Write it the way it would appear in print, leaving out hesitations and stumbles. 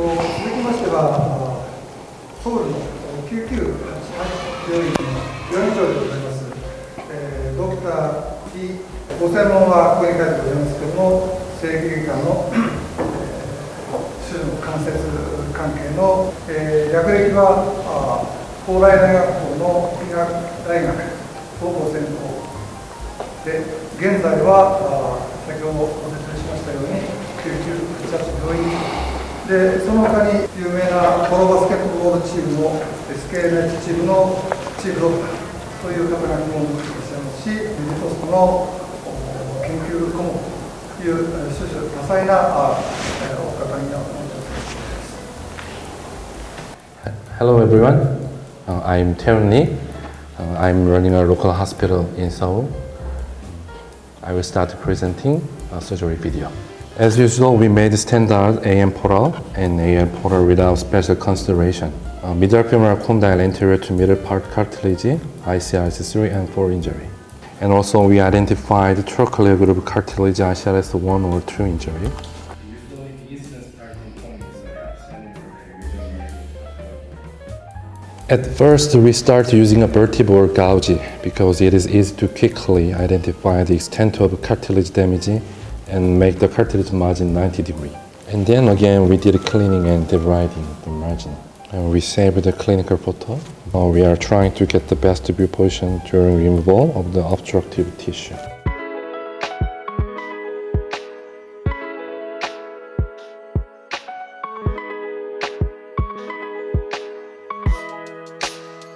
続きましては、ソウルの998病院の病院長でございます。ドクター E、ご専門はここに書いてございますけれども、整形外科の手術関節関係の、略歴は高麗大学校の医学大学総合専攻で、現在は先ほどご説明しましたように998病院で、その他に有名なプロバスケットボールチームの SKNH チームのチームドクターという方が今もいらっしゃいますし、メディポストの研究顧問という種々多彩なお方になっています。Hello everyone, I'm Taeun Lee. I'm running a local hospital in Seoul. I will start presenting a surgery video. As usual, we made standard AM portal and AL portal without special consideration. Middle femoral condyle anterior to middle part cartilage, ICRS 3 and 4 injury. And also we identified trochlear group cartilage ICRS 1 or 2 injury. At first, we start using a vertebral gauge because it is easy to quickly identify the extent of cartilage damage and make the cartilage margin 90 degrees. And then again, we did cleaning and debriding the margin. And we saved the clinical photo. Now we are trying to get the best view position during removal of the obstructive tissue.